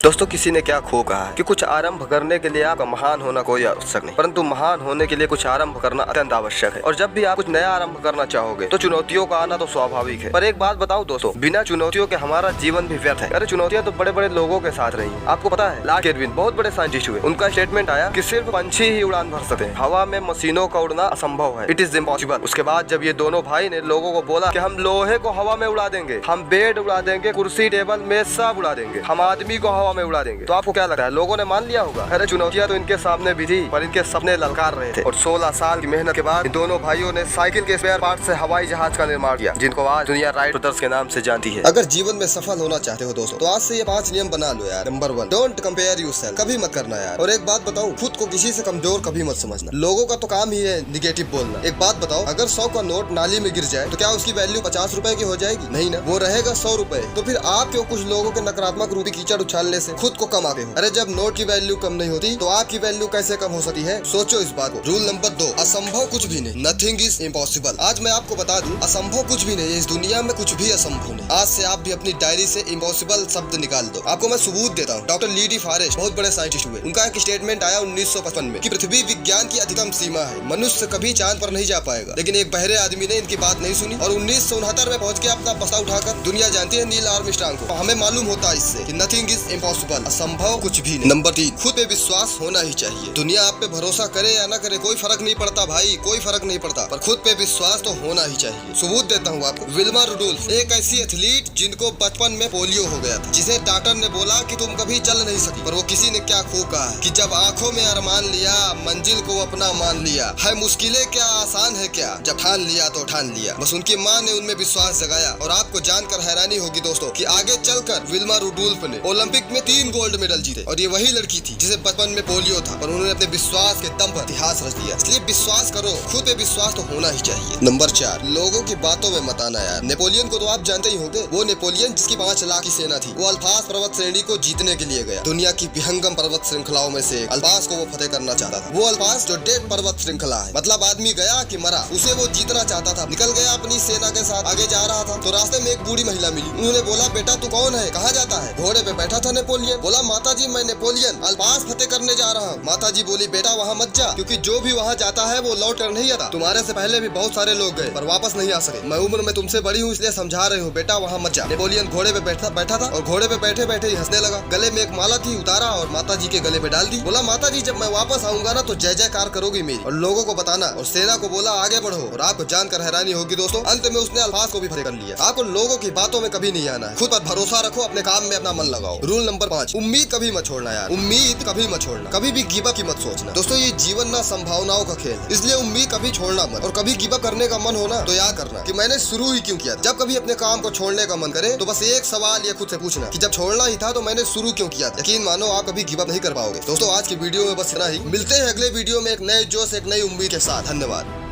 दोस्तों, किसी ने क्या खो कहा है कि कुछ आरंभ करने के लिए आपका महान होना कोई आवश्यक नहीं, परंतु महान होने के लिए कुछ आरंभ करना अत्यंत आवश्यक है। और जब भी आप कुछ नया आरंभ करना चाहोगे तो चुनौतियों का आना तो स्वाभाविक है। पर एक बात बताऊं दोस्तों, बिना चुनौतियों के हमारा जीवन भी व्यर्थ है। अरे चुनौतियां तो बड़े बड़े लोगों के साथ रही हैं। आपको पता है, लॉर्ड केल्विन बहुत बड़े साइंटिस्ट हुए, उनका स्टेटमेंट आया कि सिर्फ पंछी ही उड़ान भर सकते हैं, हवा में मशीनों का उड़ना असंभव है, इट इज इम्पॉसिबल। उसके बाद जब ये दोनों भाई ने लोगों को बोला कि हम लोहे को हवा में उड़ा देंगे, हम बेड उड़ा देंगे, कुर्सी टेबल मेज सब उड़ा देंगे, हम आदमी को हवा में उड़ा देंगे, तो आपको क्या लगता है लोगों ने मान लिया होगा? अरे चुनौतियां तो इनके सामने भी थी, पर इनके सपने ललकार रहे थे। और 16 साल की मेहनत के बाद इन दोनों भाइयों ने साइकिल के स्पेयर पार्ट से हवाई जहाज का निर्माण किया, जिनको आज दुनिया राइट ब्रदर्स के नाम से जानती है। अगर जीवन में सफल होना चाहते हो दोस्तों, तो आज से ये 5 नियम बना लो यार। नंबर 1, डोंट कंपेयर योरसेल्फ, कभी मत करना यार। और एक बात बताऊं, खुद को किसी से कमजोर कभी मत समझना। लोगों का तो काम ही है निगेटिव बोलना। एक बात बताओ, अगर 100 का नोट नाली में गिर जाए तो क्या उसकी वैल्यू 50 रुपए की हो जाएगी? नहीं ना, वो रहेगा 100 रुपए। तो फिर आप क्यों कुछ लोगों के नकारात्मक रूपी कीचड़ उछालने से खुद को कम आगे हो? अरे जब नोट की वैल्यू कम नहीं होती तो आपकी वैल्यू कैसे कम हो सकती है? सोचो इस बात को। रूल नंबर 2, असंभव कुछ भी नहीं, नथिंग इज इम्पॉसिबल। आज मैं आपको बता दूं, असंभव कुछ भी नहीं है, इस दुनिया में कुछ भी असंभव नहीं। आज से आप भी अपनी डायरी से इम्पॉसिबल शब्द निकाल दो। आपको मैं सबूत देता हूँ। डॉक्टर ली डी फॉरेस्ट बहुत बड़े साइंटिस्ट हुए, उनका एक स्टेटमेंट आया 1955 में कि पृथ्वी विज्ञान की अधिकतम सीमा है, मनुष्य कभी चांद पर नहीं जा पाएगा। लेकिन एक बहरे आदमी ने इनकी बात नहीं सुनी और 1969 में पहुंच के अपना बस्ता उठाकर दुनिया जानती है नील आर्मस्ट्रांग को। हमें मालूम होता है इससे कि नथिंग इज इम्पॉसिबल, असंभव कुछ भी नहीं। नंबर 3, खुद पे विश्वास होना ही चाहिए। दुनिया आप पे भरोसा करे या ना करे कोई फर्क नहीं पड़ता भाई, कोई फर्क नहीं पड़ता, पर खुद पे विश्वास तो होना ही चाहिए। सबूत देता हूँ आपको। विल्मा रुडोल्फ एक ऐसी एथलीट जिनको बचपन में पोलियो हो गया था, जिसे डॉक्टर ने बोला कि तुम कभी चल नहीं सकी, पर वो किसी ने क्या खूब कहा कि जब आंखों में अरमान लिया, मंजिल को अपना मान लिया, है मुश्किलें क्या आसान है क्या, जब ठान लिया तो ठान लिया। बस उनकी माँ ने उनमें विश्वास जगाया। और आपको जानकर हैरानी होगी दोस्तों कि आगे चलकर विल्मा रुडोल्फ ने ओलंपिक में 3 गोल्ड मेडल जीते, और ये वही लड़की थी जिसे बचपन में पोलियो था, पर उन्होंने अपने विश्वास के दम पर इतिहास रच दिया। इसलिए विश्वास करो, खुद पे विश्वास तो होना ही चाहिए। नंबर 4, लोगों की बातों में मत आना यार। नेपोलियन को तो आप जानते ही होंगे। वो नेपोलियन जिसकी 5 लाख की सेना थी, वो अल्पास पर्वत श्रेणी को जीतने के लिए गया। दुनिया की विहंगम पर्वत श्रृंखलाओं में से अल्पास को वो फतेह करना चाहता था। वो अल्पास जो डेड पर्वत श्रृंखला है, मतलब आदमी गया कि मरा, उसे वो जीतना चाहता था। निकल गया अपनी सेना के साथ, आगे जा रहा था तो रास्ते में एक बूढ़ी महिला मिली। उन्होंने बोला, बेटा तू कौन है, कहाँ जाता है? घोड़े पे बैठा था नेपोलियन। बोला, माता जी मैं नेपोलियन अल्पास फतेह करने जा रहा हूँ। माता जी बोली, बेटा वहाँ मत जा, क्योंकि जो भी वहाँ जाता है वो लौट कर नहीं आता। तुम्हारे से पहले भी बहुत सारे लोग गए पर वापस नहीं आ सके। मैं उम्र में तुमसे बड़ी हूँ इसलिए समझा रही हूँ, बेटा वहाँ मत जा। नेपोलियन घोड़े पे बैठा था और घोड़े पे बैठे बैठे ही हंसने लगा। गले में एक माला थी, उतारा और माता जी के गले पे डाल दी। बोला, माता जी जब मैं वापस आऊंगा ना तो जय जयकार करोगी मेरी, और लोगों को बताना। और सेना को बोला, आगे बढ़ो। और आपको जानकर हैरानी होगी दोस्तों, अंत में उसने अल्फास को भी फतेह कर लिया। आपको लोगों की बातों में कभी नहीं आना है, खुद पर भरोसा रखो, अपने काम में अपना मन लगाओ। रूल नंबर 5, उम्मीद कभी मत छोड़ना यार, उम्मीद कभी मत छोड़ना, कभी भी गिव अप की मत सोचना। दोस्तों ये जीवन ना संभावनाओं का खेल है, इसलिए उम्मीद कभी छोड़ना मत। और कभी गिव अप करने का मन होना तो याद करना कि मैंने शुरू ही क्यों किया। जब कभी अपने काम को छोड़ने का मन करे तो बस एक सवाल ये खुद से पूछना कि जब छोड़ना ही था तो मैंने शुरू क्यों किया। यकीन मानो आप कभी गिव अप नहीं कर पाओगे। दोस्तों आज की वीडियो में बस इतना ही, मिलते हैं अगले वीडियो में एक नए जोश, एक नई उम्मीद के साथ। धन्यवाद।